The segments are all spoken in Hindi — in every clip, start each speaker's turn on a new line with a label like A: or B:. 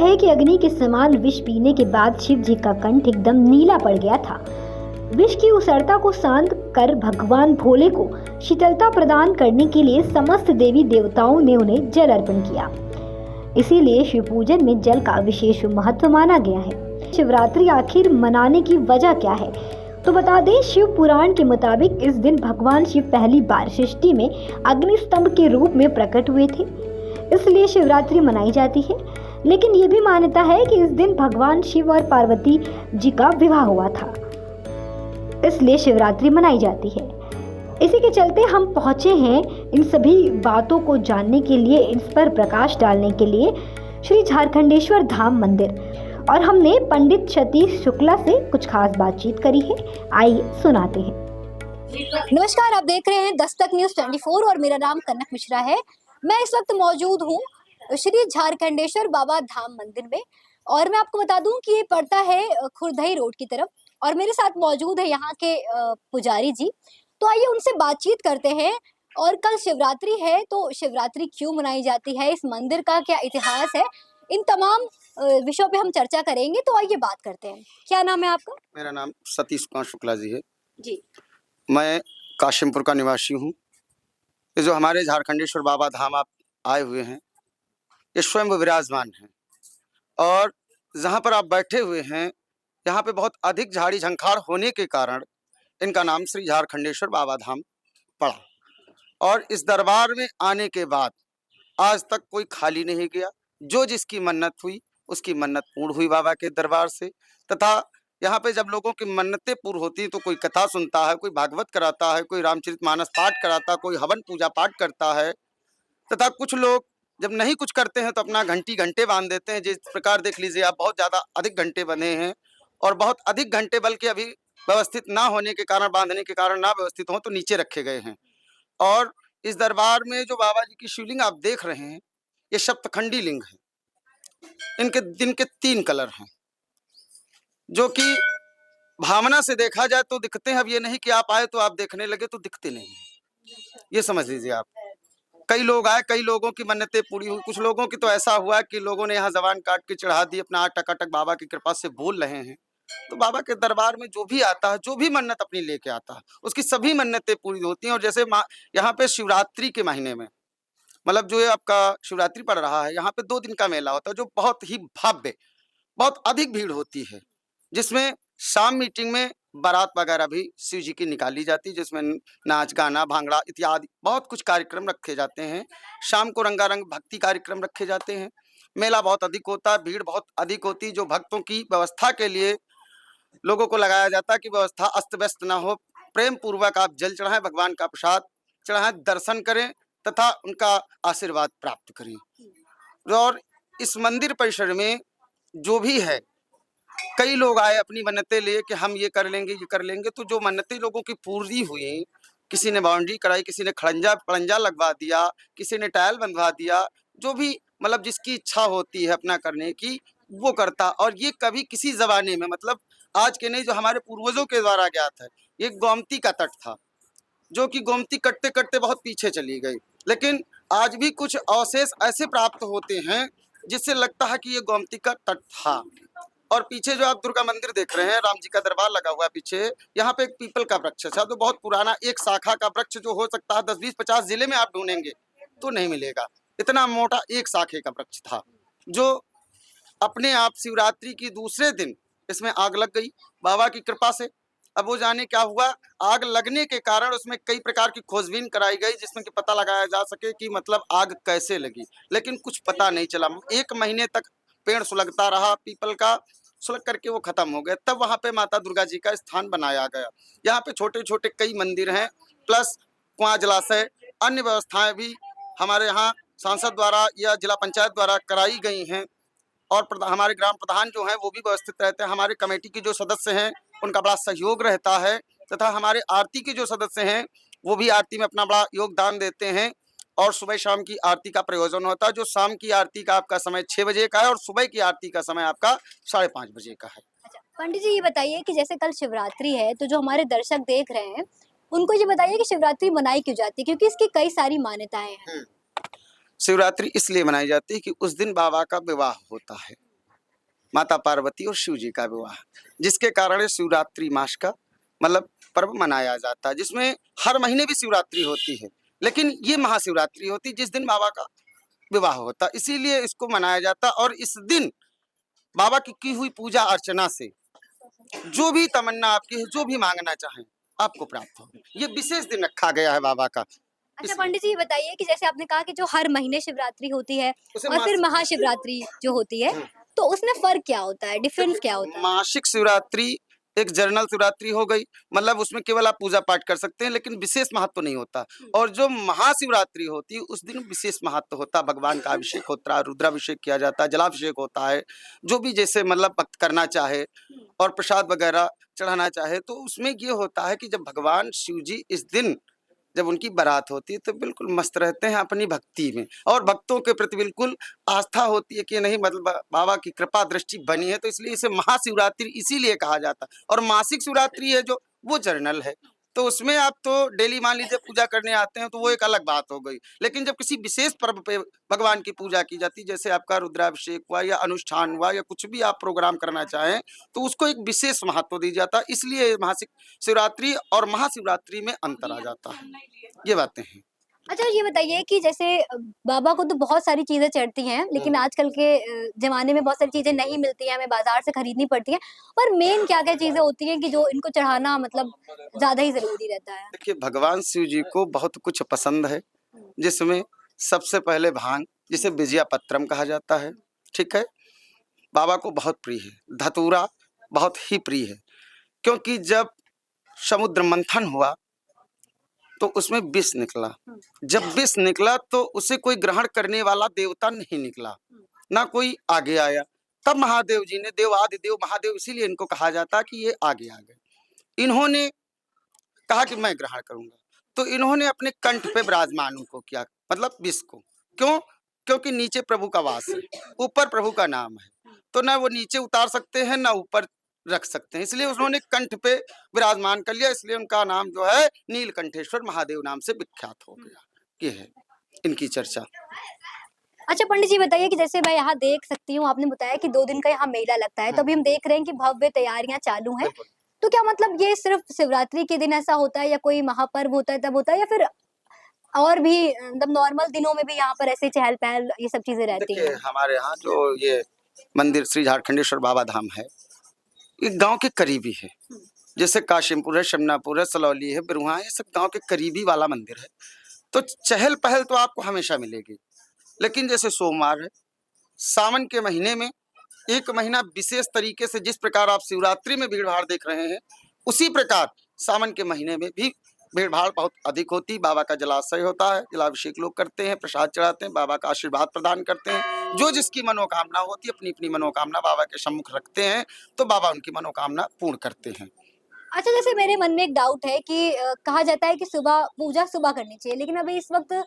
A: है कि अग्नि के समान विष पीने के बाद शिव जी का कंठ एकदम नीला पड़ गया था। विष की उसरता को शांत कर भगवान भोले को शीतलता प्रदान करने के लिए समस्त देवी देवताओं ने उन्हें जल अर्पण किया। इसीलिए शिव पूजन में जल का विशेष महत्व माना गया है। शिवरात्रि आखिर मनाने की वजह क्या है, तो बता दें, शिव पुराण के मुताबिक इस दिन भगवान शिव पहली बार सृष्टि में अग्नि स्तंभ के रूप में प्रकट हुए थे, इसलिए शिवरात्रि मनाई जाती है। लेकिन ये भी मान्यता है कि इस दिन भगवान शिव और पार्वती जी का विवाह हुआ था, इसलिए शिवरात्रि मनाई जाती है। इसी के चलते हम पहुंचे हैं इन सभी बातों को जानने के लिए, इन पर प्रकाश डालने के लिए श्री झारखंडेश्वर धाम मंदिर, और हमने पंडित सतीश शुक्ला से कुछ खास बातचीत करी है। आइए सुनाते हैं।
B: नमस्कार, आप देख रहे हैं दस्तक न्यूज 24 और मेरा नाम कनक मिश्रा है। मैं इस वक्त मौजूद हूँ श्री झारखंडेश्वर बाबा धाम मंदिर में, और मैं आपको बता दूं कि ये पड़ता है खुरदही रोड की तरफ, और मेरे साथ मौजूद है यहाँ के पुजारी जी। तो आइए उनसे बातचीत करते हैं। और कल शिवरात्रि है, तो शिवरात्रि क्यों मनाई जाती है, इस मंदिर का क्या इतिहास है, इन तमाम विषयों पे हम चर्चा करेंगे। तो आइए बात करते हैं। क्या नाम है आपका?
C: मेरा नाम सतीश कुमार शुक्ला जी है
B: जी।
C: मैं काशिमपुर का निवासी हूँ। ये जो हमारे झारखंडेश्वर बाबा धाम आप आए हुए हैं, ये स्वयं विराजमान हैं, और जहाँ पर आप बैठे हुए हैं, यहाँ पे बहुत अधिक झाड़ी झंखाड़ होने के कारण इनका नाम श्री झारखंडेश्वर बाबा धाम पड़ा। और इस दरबार में आने के बाद आज तक कोई खाली नहीं गया। जो जिसकी मन्नत हुई उसकी मन्नत पूर्ण हुई बाबा के दरबार से। तथा यहाँ पे जब लोगों की मन्नतें पूर्ण होती हैं तो कोई कथा सुनता है, कोई भागवत कराता है, कोई रामचरितमानस पाठ कराता है, कोई हवन पूजा पाठ करता है। तथा कुछ लोग जब नहीं कुछ करते हैं तो अपना घंटे बांध देते हैं। जिस प्रकार देख लीजिए आप, बहुत ज़्यादा अधिक घंटे बने हैं, और बहुत अधिक घंटे बल्कि अभी व्यवस्थित ना होने के कारण, बांधने के कारण ना व्यवस्थित हों तो नीचे रखे गए हैं। और इस दरबार में जो बाबा जी की शिवलिंग आप देख रहे हैं, ये सप्तखंडी लिंग है। इनके दिन के 3 कलर हैं, जो कि भावना से देखा जाए तो दिखते हैं। अब ये नहीं कि आप आए तो आप देखने लगे तो दिखते नहीं हैं, ये समझ लीजिए आप। कई लोग आए, कई लोगों की मन्नतें पूरी हुई। कुछ लोगों की तो ऐसा हुआ कि लोगों ने यहाँ जबान काट के चढ़ा दी, अपना अटक अटक बाबा की कृपा से बोल रहे हैं। तो बाबा के दरबार में जो भी आता है, जो भी मन्नत अपनी लेके आता है, उसकी सभी मन्नतें पूरी होती हैं। और जैसे यहाँ पे शिवरात्रि के महीने में, मतलब जो ये आपका शिवरात्रि पड़ रहा है, यहाँ पे 2 दिन का मेला होता है, जो बहुत ही भव्य, बहुत अधिक भीड़ होती है, जिसमें शाम मीटिंग में बारात वगैरह भी शिव जी की निकाली जाती है, जिसमें नाच गाना भांगड़ा इत्यादि बहुत कुछ कार्यक्रम रखे जाते हैं। शाम को रंगारंग भक्ति कार्यक्रम रखे जाते हैं। मेला बहुत अधिक होता है, भीड़ बहुत अधिक होती है। जो भक्तों की व्यवस्था के लिए लोगों को लगाया जाता है कि व्यवस्था अस्त व्यस्त ना हो, प्रेम पूर्वक आप जल चढ़ाएं, भगवान का प्रसाद चढ़ाएं, दर्शन करें तथा उनका आशीर्वाद प्राप्त करें। और इस मंदिर परिसर में जो भी है, कई लोग आए अपनी मन्नतें लिए कि हम ये कर लेंगे, ये कर लेंगे। तो जो मन्नतें लोगों की पूरी हुई, किसी ने बाउंड्री कराई, किसी ने खड़ंजा लगवा दिया, किसी ने टाइल बंधवा दिया, जो भी मतलब जिसकी इच्छा होती है अपना करने की, वो करता। और ये कभी किसी जमाने में, मतलब आज के नहीं, जो हमारे पूर्वजों के द्वारा ज्ञात है, ये गोमती का तट था, जो कि गोमती कटते कटते बहुत पीछे चली गई। लेकिन आज भी कुछ अवशेष ऐसे प्राप्त होते हैं जिससे लगता है कि ये गोमती का तट था। और पीछे जो आप दुर्गा मंदिर देख रहे हैं, राम जी का दरबार लगा हुआ है पीछे, यहाँ पे एक पीपल का वृक्ष था, जो बहुत पुराना, एक शाखा का वृक्ष, जो हो सकता है 10, 20, 50 जिले में आप ढूंढेंगे तो नहीं मिलेगा। इतना मोटा एक शाखे का वृक्ष था, जो अपने आप शिवरात्रि की दूसरे दिन इसमें आग लग गई बाबा की कृपा से। अब वो जाने क्या हुआ, आग लगने के कारण उसमें कई प्रकार की खोजबीन कराई गई, जिसमें कि पता लगाया जा सके कि मतलब आग कैसे लगी, लेकिन कुछ पता नहीं चला। 1 महीने तक पेड़ सुलगता रहा, पीपल का सुलग करके वो खत्म हो गया। तब वहाँ पे माता दुर्गा जी का स्थान बनाया गया। यहाँ पे छोटे छोटे कई मंदिर हैं, प्लस कुआं जलाशय, अन्य व्यवस्थाएं भी हमारे यहाँ सांसद द्वारा या जिला पंचायत द्वारा कराई गई हैं। और हमारे ग्राम प्रधान जो हैं वो भी व्यवस्थित रहते हैं। हमारे कमेटी के जो सदस्य हैं उनका बड़ा सहयोग रहता है, तथा हमारे आरती के जो सदस्य हैं वो भी आरती में अपना बड़ा योगदान देते हैं। और सुबह शाम की आरती का प्रयोजन होता है। जो शाम की आरती का आपका समय 6 बजे का है, और सुबह की आरती का समय आपका 5:30 बजे का है।
B: अच्छा पंडित जी, ये बताइए कि जैसे कल शिवरात्रि है, तो जो हमारे दर्शक देख रहे हैं उनको ये बताइए कि शिवरात्रि मनाई क्यों जाती है, क्योंकि इसकी कई सारी मान्यताएं हैं।
C: शिवरात्रि इसलिए मनाई जाती है कि उस दिन बाबा का विवाह होता है। माता पार्वती और शिव जी का विवाह, जिसके कारण ये शिवरात्रि मास का मतलब पर्व मनाया जाता है, जिसमें हर महीने भी शिवरात्रि होती है, लेकिन ये महाशिवरात्रि होती है जिस दिन बाबा का विवाह होता, इसीलिए इसको मनाया जाता। और इस दिन बाबा की हुई पूजा अर्चना से जो भी तमन्ना आपकी है, जो भी मांगना चाहें आपको प्राप्त हो। ये विशेष दिन रखा गया है बाबा का।
B: अच्छा पंडित जी, ये बताइए कि जैसे आपने कहा कि जो हर महीने शिवरात्रि होती है
C: उसे
B: और फिर
C: मासिक
B: महाशिवरात्रि जो होती है, तो उसमें फर्क क्या होता है, डिफरेंस क्या होता है?
C: मासिक शिवरात्रि एक जनरल शिवरात्रि हो गई, मतलब उसमें केवल आप पूजा पाठ कर सकते हैं, लेकिन विशेष महत्व नहीं होता। और जो महाशिवरात्रि होती है उस दिन विशेष महत्व होता है, भगवान का अभिषेक होता है, रुद्राभिषेक किया जाता है, जलाभिषेक होता है, जो भी जैसे मतलब भक्त करना चाहे और प्रसाद वगैरह चढ़ाना चाहे, तो उसमें ये होता है कि जब भगवान शिव जी इस दिन जब उनकी बारात होती है तो बिल्कुल मस्त रहते हैं अपनी भक्ति में, और भक्तों के प्रति बिल्कुल आस्था होती है कि नहीं मतलब बाबा की कृपा दृष्टि बनी है, तो इसलिए इसे महाशिवरात्रि इसीलिए कहा जाता है। और मासिक शिवरात्रि है जो वो जर्नल है, तो उसमें आप तो डेली मान लीजिए पूजा करने आते हैं तो वो एक अलग बात हो गई, लेकिन जब किसी विशेष पर्व पे भगवान की पूजा की जाती है, जैसे आपका रुद्राभिषेक हुआ या अनुष्ठान हुआ या कुछ भी आप प्रोग्राम करना चाहें, तो उसको एक विशेष महत्व दिया जाता है, इसलिए मासिक शिवरात्रि और महाशिवरात्रि में अंतर आ जाता है। ये बातें हैं।
B: अच्छा ये बताइए कि जैसे बाबा को तो बहुत सारी चीजें चढ़ती हैं, लेकिन आजकल के जमाने में बहुत सारी चीजें नहीं मिलती हैं, हमें बाजार से खरीदनी पड़ती हैं। पर मेन क्या-क्या चीजें होती हैं कि जो इनको चढ़ाना मतलब ज्यादा ही जरूरी रहता है?
C: देखिए भगवान शिव जी को बहुत कुछ पसंद है, जिसमें सबसे पहले भांग, जिसे विजया पत्रम कहा जाता है, ठीक है? बाबा को बहुत प्रिय है। धतूरा बहुत ही प्रिय है, क्योंकि जब समुद्र मंथन हुआ तो उसमें विष निकला। जब विष निकला तो उसे कोई ग्रहण करने वाला देवता नहीं निकला, ना कोई आगे आया। तब महादेव जी ने, देवादिदेव महादेव इसीलिए इनको कहा जाता कि ये आगे आ गए। इन्होंने कहा कि मैं ग्रहण करूंगा, तो इन्होंने अपने कंठ पे विराजमान उनको किया, मतलब विष को। क्यों? क्योंकि नीचे प्रभु का वास है, ऊपर प्रभु का नाम है, तो ना वो नीचे उतार सकते हैं ना ऊपर रख सकते हैं, इसलिए उन्होंने कंठ पे विराजमान कर लिया, इसलिए उनका नाम जो है नीलकंठेश्वर महादेव नाम से विख्यात हो गया। ये है इनकी चर्चा।
B: अच्छा पंडित जी बताइए कि जैसे मैं यहाँ देख सकती हूँ, आपने बताया कि 2 दिन का यहाँ मेला लगता है, तो अभी हम देख रहे हैं कि भव्य तैयारियां चालू हैं।
C: बिल्कुल।
B: तो क्या मतलब ये सिर्फ शिवरात्रि के दिन ऐसा होता है या कोई महापर्व होता है तब होता है, या फिर और भी मतलब नॉर्मल दिनों में भी यहाँ पर ऐसे चहल-पहल ये सब चीजें रहती
C: देखिए
B: हैं?
C: हमारे यहाँ जो ये मंदिर श्री झारखंडेश्वर बाबा धाम है, ये गांव के करीबी है। जैसे काशिमपुर है, शमनापुर है, सलौली है, बिरुआ है, ये सब गांव के करीबी वाला मंदिर है, तो चहल पहल तो आपको हमेशा मिलेगी। लेकिन जैसे सोमवार है, सावन के महीने में 1 महीना विशेष तरीके से जिस प्रकार आप शिवरात्रि में भीड़ भाड़ देख रहे हैं, उसी प्रकार सावन के महीने में भी भीड़ भाड़ बहुत अधिक होती। बाबा का जलाशय होता है, जलाभिषेक लोग करते हैं, प्रसाद चढ़ाते हैं, बाबा का आशीर्वाद प्रदान करते हैं। जो जिसकी मनोकामना होती है, अपनी अपनी मनोकामना बाबा के सम्मुख रखते हैं, तो बाबा उनकी मनोकामना पूर्ण करते हैं।
B: अच्छा जैसे मेरे मन में एक डाउट है कि कहा जाता है कि सुबह पूजा सुबह करनी चाहिए, लेकिन अभी इस वक्त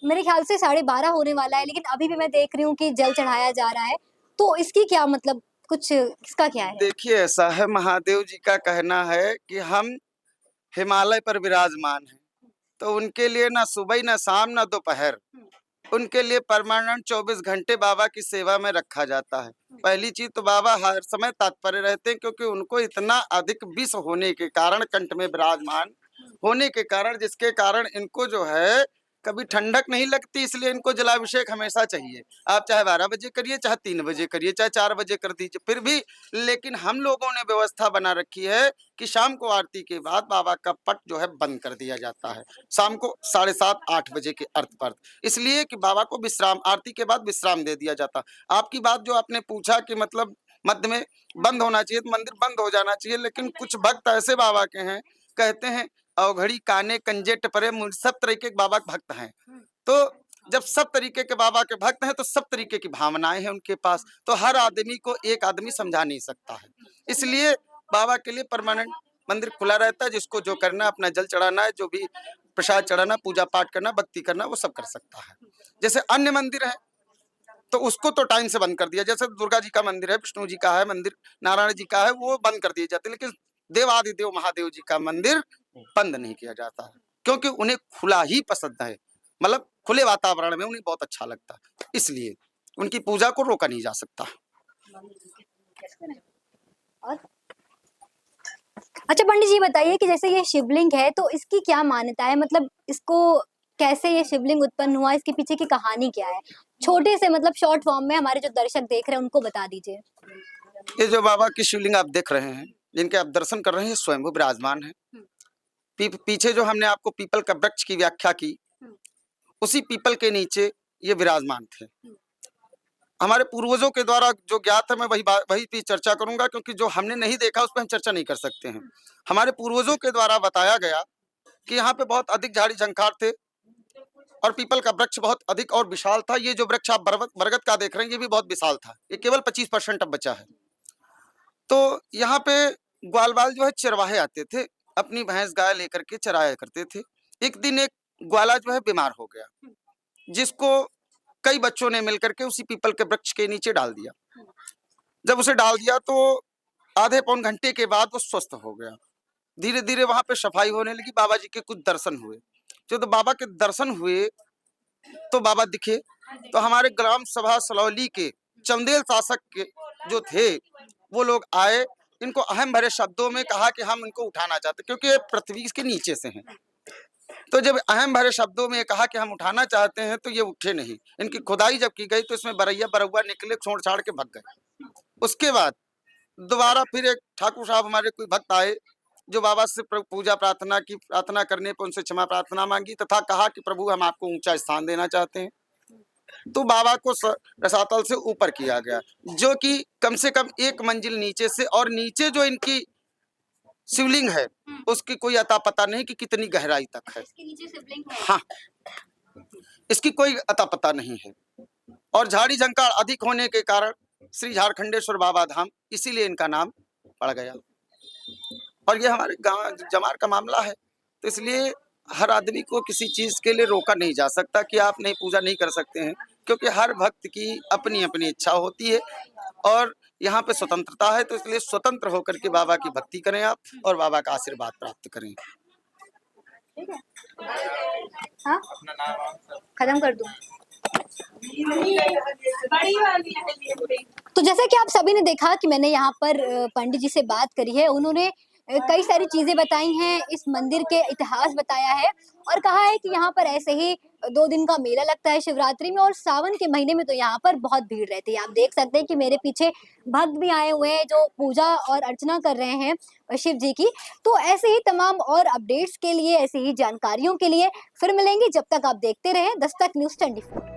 B: मेरे ख्याल से 12:30 होने वाला है, लेकिन अभी भी मैं देख रही हूँ कि जल चढ़ाया जा रहा है। तो इसकी क्या मतलब कुछ इसका क्या है?
C: देखिए ऐसा है, महादेव जी का कहना है कि हम हिमालय पर विराजमान हैं, तो उनके लिए ना सुबह ना शाम ना दोपहर, उनके लिए परमानेंट 24 घंटे बाबा की सेवा में रखा जाता है। पहली चीज तो बाबा हर समय तत्पर रहते हैं, क्योंकि उनको इतना अधिक विष होने के कारण, कंठ में विराजमान होने के कारण, जिसके कारण इनको जो है कभी ठंडक नहीं लगती, इसलिए इनको जलाभिषेक हमेशा चाहिए। आप चाहे 12 बजे करिए, चाहे 3 बजे करिए, चाहे 4 बजे कर दीजिए, फिर भी। लेकिन हम लोगों ने व्यवस्था बना रखी है कि शाम को आरती के बाद बाबा का पट जो है बंद कर दिया जाता है, शाम को 7:30-8 बजे के अर्थ पर, इसलिए कि बाबा को विश्राम, आरती के बाद विश्राम दे दिया जाता। आपकी बात जो आपने पूछा कि मतलब मध्य में बंद होना चाहिए, तो मंदिर बंद हो जाना चाहिए, लेकिन कुछ भक्त ऐसे बाबा के हैं, कहते हैं अवघड़ी काने कंजे टपरे, सब तरीके के बाबा के भक्त हैं। तो जब सब तरीके के बाबा के भक्त हैं, तो सब तरीके की भावनाएं हैं उनके पास, तो हर आदमी को एक आदमी समझा नहीं सकता है, इसलिए बाबा के लिए परमानेंट मंदिर खुला रहता है। जिसको जो करना, अपना जल चढ़ाना है, जो भी प्रसाद चढ़ाना, पूजा पाठ करना, भक्ति करना, वो सब कर सकता है। जैसे अन्य मंदिर है तो उसको तो टाइम से बंद कर दिया, जैसे दुर्गा जी का मंदिर है, विष्णु जी का है मंदिर, नारायण जी का है, वो बंद कर दिए जाते, लेकिन देवादिदेव महादेव जी का मंदिर बंद नहीं किया जाता है, क्योंकि उन्हें खुला ही पसंद है, मतलब खुले वातावरण में उन्हें बहुत अच्छा लगता है, इसलिए उनकी पूजा को रोका नहीं जा सकता।
B: और अच्छा पंडित जी बताइए कि जैसे ये शिवलिंग है तो इसकी क्या मान्यता है, मतलब इसको कैसे ये शिवलिंग उत्पन्न हुआ, इसके पीछे की कहानी क्या है, छोटे से मतलब शॉर्ट फॉर्म में हमारे जो दर्शक देख रहे हैं उनको बता दीजिए।
C: ये जो बाबा की शिवलिंग आप देख रहे हैं, जिनके आप दर्शन कर रहे हैं, स्वयंभू विराजमान है। पीछे जो हमने आपको पीपल का वृक्ष की व्याख्या की, उसी पीपल के नीचे ये विराजमान थे। हमारे पूर्वजों के द्वारा जो ज्ञात है, मैं वही भी चर्चा करूंगा, क्योंकि जो हमने नहीं देखा उस पर हम चर्चा नहीं कर सकते हैं। हमारे पूर्वजों के द्वारा बताया गया कि यहाँ पे बहुत अधिक झाड़ी झंखार थे और पीपल का वृक्ष बहुत अधिक और विशाल था। ये जो वृक्ष आप बरगद का देख रहे हैं, ये भी बहुत विशाल था। ये केवल 25% अब बचा है। तो यहाँ पे ग्वालवाल जो है चरवाहे आते थे, अपनी भैंस गाय लेकर के चराया करते थे। एक दिन एक ग्वाला जो है बीमार हो गया, जिसको कई बच्चों ने मिलकर के उसी पीपल के वृक्ष के नीचे डाल दिया। जब उसे डाल दिया तो आधे पौन घंटे के बाद वो स्वस्थ हो गया। धीरे धीरे वहां पे सफाई होने लगी। बाबा जी के कुछ दर्शन हुए। जब तो बाबा के दर्शन हुए तो बाबा दिखे, तो हमारे ग्राम सभा सलौली के चंदेल शासक के जो थे वो लोग आए। इनको अहम भरे शब्दों में कहा कि हम इनको उठाना चाहते, क्योंकि ये पृथ्वी के नीचे से हैं। तो जब अहम भरे शब्दों में कहा कि हम उठाना चाहते हैं, तो ये उठे नहीं। इनकी खुदाई जब की गई तो इसमें बरैया बरुआ निकले, छोड़ छाड़ के भग गए। उसके बाद दोबारा फिर एक ठाकुर साहब हमारे कोई भक्त आए, जो बाबा से पूजा प्रार्थना की। प्रार्थना करने पर उनसे क्षमा प्रार्थना मांगी तथा कहा कि प्रभु हम आपको ऊंचा स्थान देना चाहते हैं। तो बाबा को रसातल से ऊपर किया गया, जो कि कम से कम 1 मंजिल नीचे से, और नीचे जो इनकी शिवलिंग है उसकी कोई अता पता नहीं कि कितनी गहराई तक है।
B: इसके नीचे शिवलिंग है।
C: हाँ, इसकी कोई अता पता नहीं है। और झाड़ी झंकार अधिक होने के कारण श्री झारखंडेश्वर बाबा धाम, इसीलिए इनका नाम पड़ गया। और ये हमारे गांव जमार का मामला है, तो इसलिए हर आदमी को किसी चीज के लिए रोका नहीं जा सकता कि आप नहीं पूजा नहीं कर सकते हैं, क्योंकि हर भक्त की अपनी अपनी इच्छा होती है और यहाँ पे स्वतंत्रता है। तो इसलिए स्वतंत्र होकर के बाबा की भक्ति करें आप, और बाबा का आशीर्वाद प्राप्त करें।
B: हाँ, खत्म कर दूं। तो जैसे कि आप सभी ने देखा कि मैंने यहाँ पर पंडित जी से बात करी है। उन्होंने कई सारी चीजें बताई हैं, इस मंदिर के इतिहास बताया है और कहा है कि यहाँ पर ऐसे ही 2 दिन का मेला लगता है शिवरात्रि में, और सावन के महीने में तो यहाँ पर बहुत भीड़ रहती है। आप देख सकते हैं कि मेरे पीछे भक्त भी आए हुए हैं जो पूजा और अर्चना कर रहे हैं शिव जी की। तो ऐसे ही तमाम और अपडेट्स के लिए, ऐसी ही जानकारियों के लिए फिर मिलेंगे। जब तक आप देखते रहें दस्तक न्यूज़ 24।